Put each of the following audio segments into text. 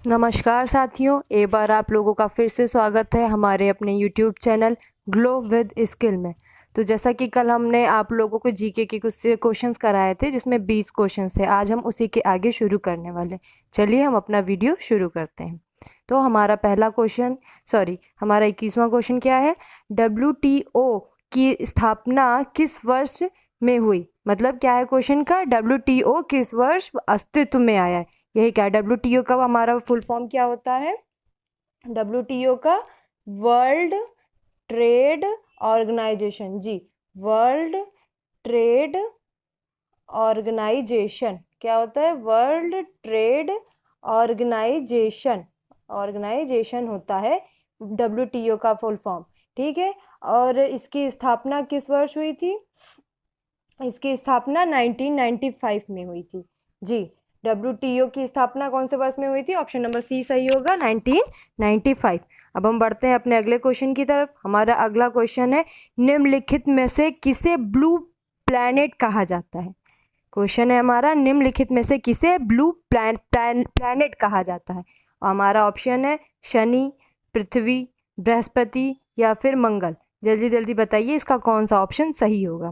नमस्कार साथियों, एक बार आप लोगों का फिर से स्वागत है हमारे अपने YouTube channel glow with skill में। तो जैसा कि कल हमने आप लोगों को जीके के कुछ क्वेश्चंस कराए थे जिसमें 20 क्वेश्चंस थे। आज हम उसी के आगे शुरू करने वाले। चलिए हम अपना वीडियो शुरू करते हैं। तो हमारा हमारा 21वां क्वेश्चन क्या है? WTO की स्थापना किस वर्ष में हुई? मतलब क्या है क्वेश्चन का? WTO किस वर्ष अस्तित्व में आया है? यही क्या? WTO का हमारा फुल फॉर्म क्या होता है? WTO का वर्ल्ड ट्रेड ऑर्गेनाइजेशन। जी, वर्ल्ड ट्रेड ऑर्गेनाइजेशन क्या होता है? वर्ल्ड ट्रेड ऑर्गेनाइजेशन होता है WTO का फुल फॉर्म। ठीक है। और इसकी स्थापना किस वर्ष हुई थी? इसकी स्थापना 1995 में हुई थी। जी, WTO की स्थापना कौन से वर्ष में हुई थी? ऑप्शन नंबर सी सही होगा, 1995। अब हम बढ़ते हैं अपने अगले क्वेश्चन की तरफ। हमारा अगला क्वेश्चन है, निम्नलिखित में से किसे ब्लू प्लैनेट कहा जाता है? क्वेश्चन है हमारा, निम्नलिखित में से किसे ब्लू प्लैनेट कहा जाता है? हमारा ऑप्शन है शनि, पृथ्वी, बृहस्पति या फिर मंगल। जल्दी जल्दी बताइए इसका कौन सा ऑप्शन सही होगा।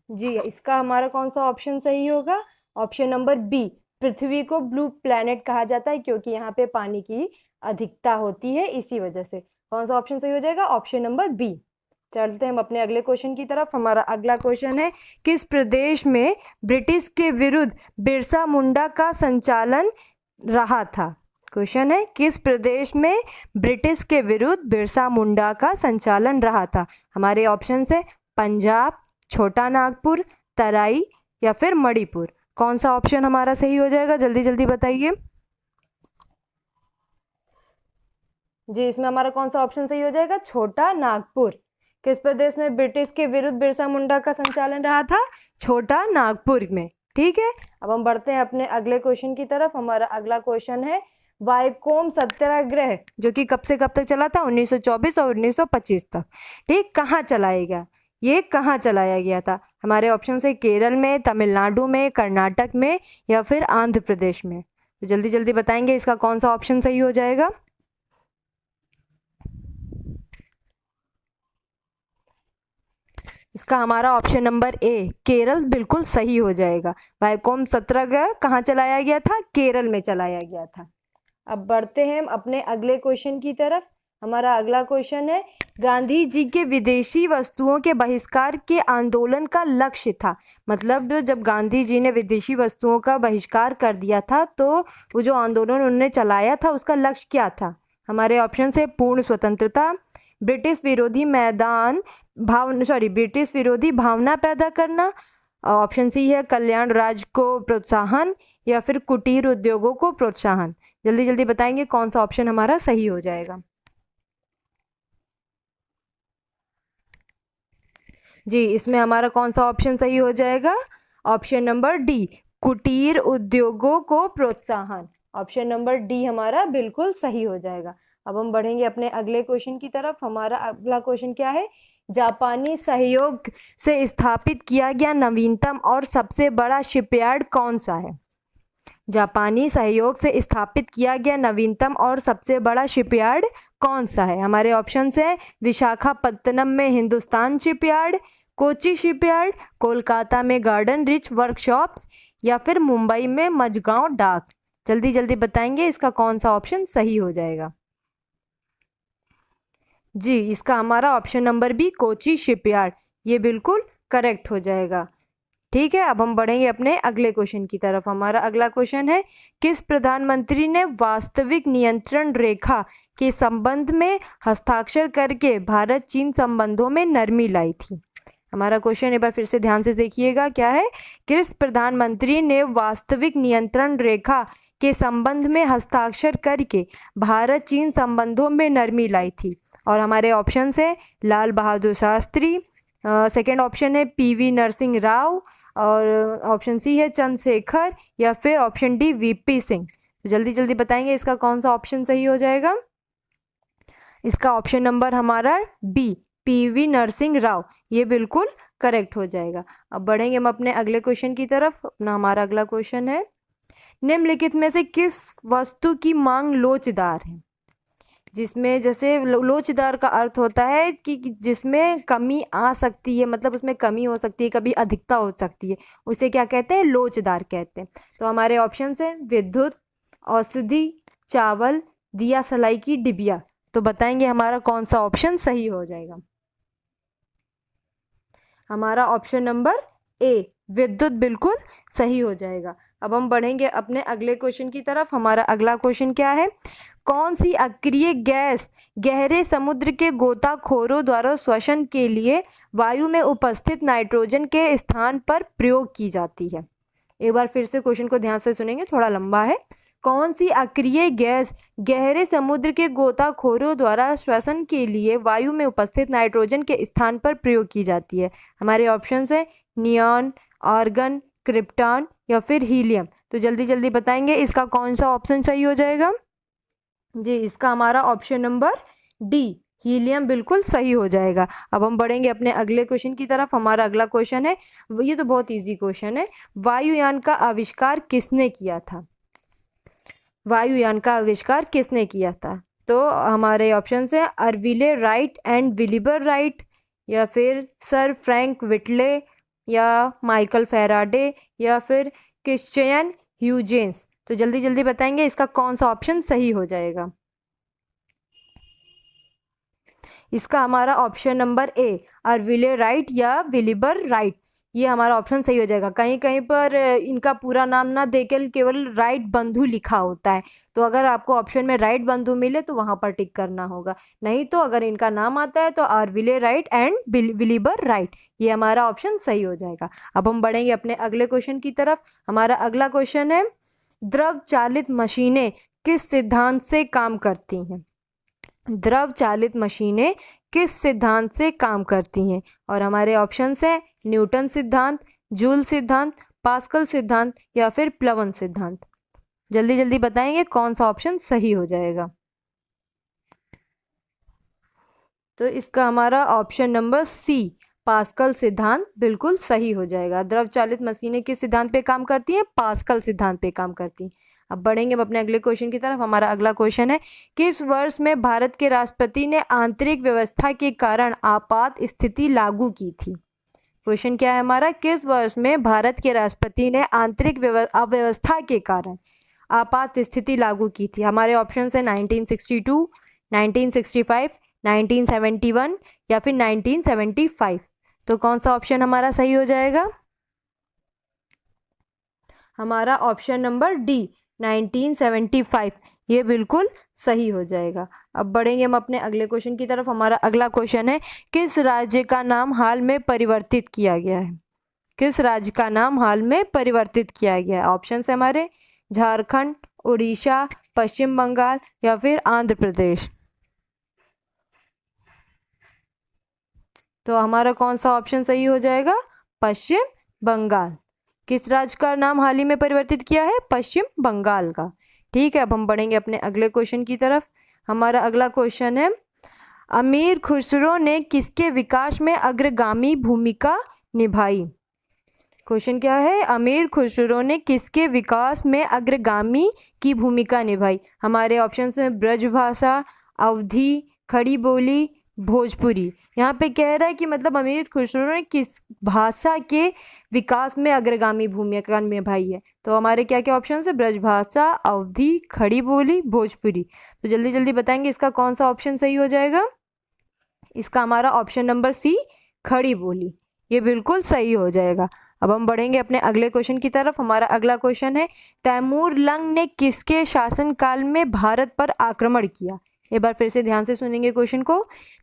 जी, इसका हमारा कौन सा ऑप्शन सही होगा? ऑप्शन नंबर बी, पृथ्वी को ब्लू प्लैनेट कहा जाता है क्योंकि यहाँ पे पानी की अधिकता होती है, इसी वजह से। कौन सा ऑप्शन सही हो जाएगा? Option number B. चलते हैं हम अपने अगले क्वेश्चन की तरफ। हमारा अगला क्वेश्चन है, किस प्रदेश में ब्रिटिश के विरुद्ध बिरसा मुंडा का संचालन रहा था? क्वेश्चन है, किस प्रदेश में ब्रिटिश के विरुद्ध बिरसा मुंडा का संचालन रहा था? हमारे ऑप्शन है पंजाब, छोटा नागपुर, तराई या फिर मणिपुर। कौन सा ऑप्शन हमारा सही हो जाएगा? जल्दी जल्दी बताइए। जी, इसमें हमारा कौन सा ऑप्शन सही हो जाएगा? छोटा नागपुर। किस प्रदेश में ब्रिटिश के विरुद्ध बिरसा मुंडा का संचालन रहा था? छोटा नागपुर में। ठीक है। अब हम बढ़ते हैं अपने अगले क्वेश्चन की तरफ। हमारा अगला क्वेश्चन है, वाइकोम सत्याग्रह जो कि कब से कब तक चला था? 1924 और 1925 तक। ठीक, कहाँ चलाया गया? ये कहाँ चलाया गया था? हमारे ऑप्शन है केरल में, तमिलनाडु में, कर्नाटक में या फिर आंध्र प्रदेश में। तो जल्दी जल्दी बताएंगे इसका कौन सा ऑप्शन सही हो जाएगा। इसका हमारा ऑप्शन नंबर ए, केरल, बिल्कुल सही हो जाएगा। वाइकोम सत्याग्रह कहाँ चलाया गया था? केरल में चलाया गया था। अब बढ़ते हैं हम अपने अगले क्वेश्चन की तरफ। हमारा अगला क्वेश्चन है, गांधी जी के विदेशी वस्तुओं के बहिष्कार के आंदोलन का लक्ष्य था। मतलब जब गांधी जी ने विदेशी वस्तुओं का बहिष्कार कर दिया था तो वो जो आंदोलन उन्होंने चलाया था उसका लक्ष्य क्या था? हमारे ऑप्शन है पूर्ण स्वतंत्रता, ब्रिटिश विरोधी ब्रिटिश विरोधी भावना पैदा करना, ऑप्शन सी है कल्याण राज्य को प्रोत्साहन या फिर कुटीर उद्योगों को प्रोत्साहन। जल्दी जल्दी बताएंगे कौन सा ऑप्शन हमारा सही हो जाएगा। जी, इसमें हमारा कौन सा ऑप्शन सही हो जाएगा? ऑप्शन नंबर डी, कुटीर उद्योगों को प्रोत्साहन। ऑप्शन नंबर डी हमारा बिल्कुल सही हो जाएगा। अब हम बढ़ेंगे अपने अगले क्वेश्चन की तरफ। हमारा अगला क्वेश्चन क्या है, जापानी सहयोग से स्थापित किया गया नवीनतम और सबसे बड़ा शिपयार्ड कौन सा है? जापानी सहयोग से स्थापित किया गया नवीनतम और सबसे बड़ा शिपयार्ड कौन सा है? हमारे ऑप्शंस हैं विशाखापत्तनम में हिंदुस्तान शिपयार्ड, कोची शिपयार्ड, कोलकाता में गार्डन रिच वर्कशॉप्स या फिर मुंबई में मझगांव डाक। जल्दी जल्दी बताएंगे इसका कौन सा ऑप्शन सही हो जाएगा। जी, इसका हमारा option number B, Kochi shipyard, ये बिल्कुल करेक्ट हो जाएगा। ठीक है। अब हम बढ़ेंगे अपने अगले क्वेश्चन की तरफ। हमारा अगला क्वेश्चन है, किस प्रधानमंत्री ने वास्तविक नियंत्रण रेखा के संबंध में हस्ताक्षर करके भारत चीन संबंधों में नरमी लाई थी? हमारा क्वेश्चन एक बार फिर से ध्यान से देखिएगा, क्या है? किस प्रधानमंत्री ने वास्तविक नियंत्रण रेखा के संबंध में हस्ताक्षर करके भारत चीन संबंधों में नरमी लाई थी? और हमारे ऑप्शन है लाल बहादुर शास्त्री, सेकेंड ऑप्शन है PV नरसिंह राव और ऑप्शन सी है चंद्रशेखर या फिर ऑप्शन डी VP सिंह। तो जल्दी जल्दी बताएंगे इसका कौन सा ऑप्शन सही हो जाएगा। इसका ऑप्शन नंबर हमारा बी, PV नरसिंह राव, ये बिल्कुल करेक्ट हो जाएगा। अब बढ़ेंगे हम अपने अगले क्वेश्चन की तरफ। हमारा अगला क्वेश्चन है, निम्नलिखित में से किस वस्तु की मांग लोचदार है? जिसमें जैसे लोचदार का अर्थ होता है कि जिसमें कमी आ सकती है, मतलब उसमें कमी हो सकती है, कभी अधिकता हो सकती है, उसे क्या कहते हैं? लोचदार कहते हैं। तो हमारे ऑप्शन है विद्युत, औषधि, चावल, दिया सलाई की डिबिया। तो बताएंगे हमारा कौन सा ऑप्शन सही हो जाएगा? हमारा ऑप्शन नंबर ए विद्युत बिल्कुल सही हो जाएगा। अब हम बढ़ेंगे अपने अगले क्वेश्चन की तरफ। हमारा अगला क्वेश्चन क्या है? कौन सी अक्रिय गैस गहरे समुद्र के गोताखोरों द्वारा श्वसन के लिए वायु में उपस्थित नाइट्रोजन के स्थान पर प्रयोग की जाती है? एक बार फिर से क्वेश्चन को ध्यान से सुनेंगे, थोड़ा लंबा है। कौन सी अक्रिय गैस गहरे समुद्र के गोताखोरों द्वारा श्वसन के लिए वायु में उपस्थित नाइट्रोजन के स्थान पर प्रयोग की जाती है? हमारे ऑप्शंस है नियॉन, आर्गन, क्रिप्टॉन या फिर हीलियम। तो जल्दी जल्दी बताएंगे इसका कौन सा ऑप्शन सही हो जाएगा? जी, इसका हमारा ऑप्शन नंबर डी हीलियम बिल्कुल सही हो जाएगा। अब हम बढ़ेंगे अपने अगले क्वेश्चन की तरफ। हमारा अगला क्वेश्चन है, ये तो बहुत इजी क्वेश्चन है, वायुयान का आविष्कार किसने किया था? वायुयान का आविष्कार किसने किया था? तो हमारे ऑप्शन है अर्विले राइट एंड विलिबर राइट, या फिर सर फ्रैंक विटले, या माइकल फेराडे, या फिर क्रिश्चियन ह्यूजेंस। तो जल्दी जल्दी बताएंगे इसका कौन सा ऑप्शन सही हो जाएगा? इसका हमारा ऑप्शन नंबर ए अर्विले राइट या विलिबर राइट, ये हमारा ऑप्शन सही हो जाएगा। कहीं कहीं पर इनका पूरा नाम ना देकर केवल राइट बंधु लिखा होता है, तो अगर आपको ऑप्शन में राइट बंधु मिले तो वहाँ पर टिक करना होगा, नहीं तो अगर इनका नाम आता है तो अर्विले राइट एंड विलिबर राइट, ये हमारा ऑप्शन सही हो जाएगा। अब हम बढ़ेंगे अपने अगले क्वेश्चन की तरफ। हमारा अगला क्वेश्चन है, द्रव चालित मशीनें किस सिद्धांत से काम करती हैं? द्रव चालित मशीनें किस सिद्धांत से काम करती हैं? और हमारे ऑप्शंस है न्यूटन सिद्धांत, जूल सिद्धांत, पास्कल सिद्धांत या फिर प्लवन सिद्धांत। जल्दी जल्दी बताएंगे कौन सा ऑप्शन सही हो जाएगा? तो इसका हमारा ऑप्शन नंबर सी पास्कल सिद्धांत बिल्कुल सही हो जाएगा। द्रव चालित मशीनें किस सिद्धांत पे काम करती हैं? पास्कल सिद्धांत पे काम करती हैं। अब बढ़ेंगे अपने अगले क्वेश्चन की तरफ। हमारा अगला क्वेश्चन है, किस वर्ष में भारत के राष्ट्रपति ने आंतरिक व्यवस्था के कारण आपात स्थिति लागू की थी? क्वेश्चन क्या है हमारा? किस वर्ष में भारत के राष्ट्रपति ने आंतरिक अव्यवस्था के कारण आपात स्थिति लागू की थी? हमारे ऑप्शन है 1962, 1965, 1971 या फिर 1975। तो कौन सा ऑप्शन हमारा सही हो जाएगा? हमारा ऑप्शन नंबर डी 1975, ये बिल्कुल सही हो जाएगा। अब बढ़ेंगे हम अपने अगले क्वेश्चन की तरफ। हमारा अगला क्वेश्चन है, किस राज्य का नाम हाल में परिवर्तित किया गया है? किस राज्य का नाम हाल में परिवर्तित किया गया है? ऑप्शन है हमारे झारखंड, उड़ीसा, पश्चिम बंगाल या फिर आंध्र प्रदेश। तो हमारा कौन सा ऑप्शन सही हो जाएगा? पश्चिम बंगाल। किस राज्य का नाम हाल ही में परिवर्तित किया है? पश्चिम बंगाल का। ठीक है, अब हम बढ़ेंगे अपने अगले क्वेश्चन की तरफ। हमारा अगला क्वेश्चन है, अमीर खुसरो ने किसके विकास में अग्रगामी भूमिका निभाई? क्वेश्चन क्या है? अमीर खुसरो ने किसके विकास में अग्रगामी की भूमिका निभाई? हमारे ऑप्शन हैं ब्रजभाषा, अवधी, खड़ी बोली, भोजपुरी। यहाँ पे कह रहा है कि मतलब अमीर खुसरो ने किस भाषा के विकास में अग्रगामी भूमिका निभाई है। तो हमारे क्या क्या ऑप्शन है? ब्रजभाषा, अवधी, खड़ी बोली, भोजपुरी। तो जल्दी जल्दी बताएंगे इसका कौन सा ऑप्शन सही हो जाएगा? इसका हमारा ऑप्शन नंबर सी खड़ी बोली, ये बिल्कुल सही हो जाएगा। अब हम बढ़ेंगे अपने अगले क्वेश्चन की तरफ। हमारा अगला क्वेश्चन है, तैमूर लंग ने किसके शासनकाल में भारत पर आक्रमण किया? एक बार फिर से ध्यान से सुनेंगे क्वेश्चन को।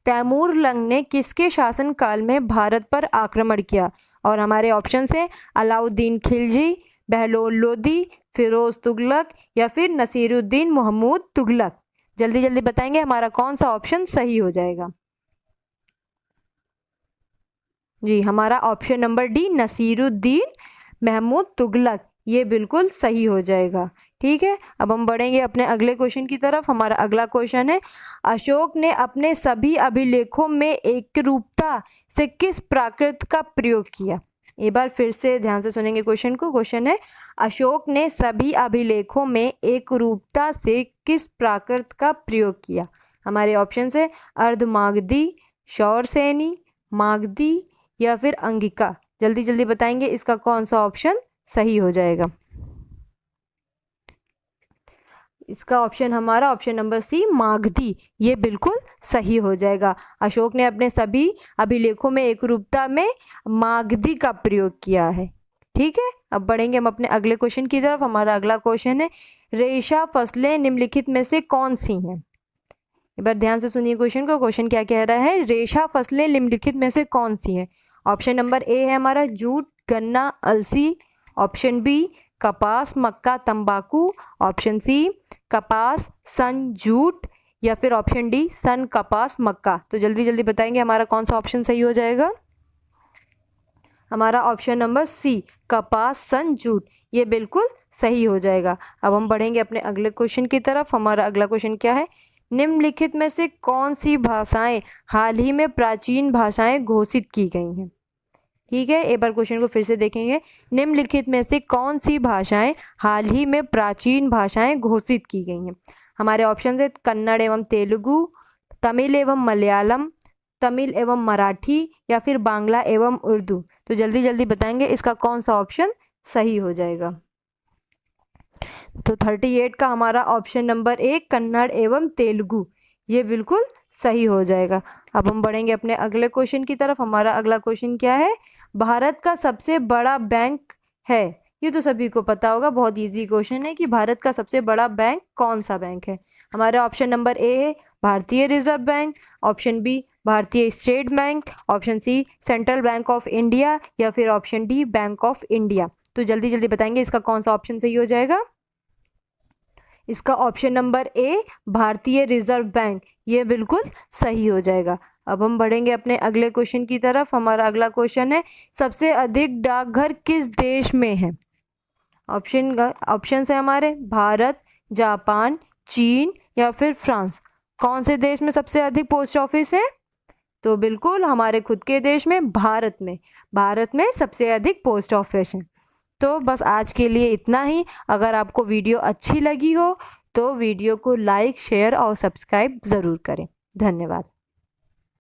तैमूर लंग ने किसके शासनकाल में भारत पर आक्रमण किया? और हमारे ऑप्शन है अलाउद्दीन खिलजी, बहलोल लोदी, फिरोज तुगलक या फिर नसीरुद्दीन महमूद तुगलक। जल्दी जल्दी बताएंगे हमारा कौन सा ऑप्शन सही हो जाएगा? जी, हमारा option number D Nasiruddin Mahmud Tughlaq, ये बिल्कुल सही हो जाएगा। ठीक है, अब हम बढ़ेंगे अपने अगले क्वेश्चन की तरफ। हमारा अगला क्वेश्चन है, अशोक ने अपने सभी अभिलेखों में एकरूपता से किस प्राकृत का प्रयोग किया? एक बार फिर से ध्यान से सुनेंगे क्वेश्चन को। क्वेश्चन है, अशोक ने सभी अभिलेखों में एकरूपता से किस प्राकृत का प्रयोग किया? हमारे ऑप्शन है अर्धमागधी, शौरसेनी, मागधी या फिर अंगिका। जल्दी जल्दी बताएंगे इसका कौन सा ऑप्शन सही हो जाएगा। इसका ऑप्शन हमारा ऑप्शन नंबर सी मागधी, ये बिल्कुल सही हो जाएगा। अशोक ने अपने सभी अभिलेखों में एकरूपता में मागधी का प्रयोग किया है। ठीक है, अब बढ़ेंगे हम अपने अगले क्वेश्चन की तरफ। हमारा अगला क्वेश्चन है, रेशा फसलें निम्नलिखित में से कौन सी हैं? एक बार ध्यान से सुनिए क्वेश्चन को। क्वेश्चन क्या कह रहा है, रेशा फसलें निम्नलिखित में से कौन सी हैं? ऑप्शन नंबर ए है हमारा जूट, गन्ना, अलसी। ऑप्शन बी कपास, मक्का, तंबाकू। ऑप्शन सी कपास, सन, जूट या फिर ऑप्शन डी सन, कपास, मक्का। तो जल्दी जल्दी बताएंगे हमारा कौन सा ऑप्शन सही हो जाएगा। हमारा ऑप्शन नंबर सी कपास, सन, जूट, ये बिल्कुल सही हो जाएगा। अब हम बढ़ेंगे अपने अगले क्वेश्चन की तरफ। हमारा अगला क्वेश्चन क्या है, निम्नलिखित में से कौन सी भाषाएं हाल ही में प्राचीन भाषाएं घोषित की गई हैं? ठीक है, एक बार क्वेश्चन को फिर से देखेंगे। निम्नलिखित में से कौन सी भाषाएं हाल ही में प्राचीन भाषाएं घोषित की गई हैं? हमारे ऑप्शन है कन्नड़ एवं तेलुगु, तमिल एवं मलयालम, तमिल एवं मराठी या फिर बांग्ला एवं उर्दू। तो जल्दी जल्दी बताएंगे इसका कौन सा ऑप्शन सही हो जाएगा। तो 38 का हमारा ऑप्शन नंबर ए कन्नड़ एवं तेलुगु, ये बिल्कुल सही हो जाएगा। अब हम बढ़ेंगे अपने अगले क्वेश्चन की तरफ। हमारा अगला क्वेश्चन क्या है, भारत का सबसे बड़ा बैंक है? ये तो सभी को पता होगा, बहुत इजी क्वेश्चन है कि भारत का सबसे बड़ा बैंक कौन सा बैंक है? हमारा ऑप्शन नंबर ए है भारतीय रिजर्व बैंक। ऑप्शन बी भारतीय state bank. Option C central bank of India या फिर option D bank of India. तो जल्दी जल्दी बताएंगे इसका कौन सा ऑप्शन सही हो जाएगा। इसका ऑप्शन नंबर ए भारतीय रिजर्व बैंक, ये बिल्कुल सही हो जाएगा। अब हम बढ़ेंगे अपने अगले क्वेश्चन की तरफ। हमारा अगला क्वेश्चन है, सबसे अधिक डाकघर किस देश में है? ऑप्शन है हमारे भारत, जापान, चीन या फिर फ्रांस। कौन से देश में सबसे अधिक पोस्ट ऑफिस है? तो बिल्कुल हमारे खुद के देश में, भारत में। भारत में सबसे अधिक पोस्ट ऑफिस है। तो बस आज के लिए इतना ही। अगर आपको वीडियो अच्छी लगी हो तो वीडियो को लाइक, शेयर और सब्सक्राइब ज़रूर करें। धन्यवाद।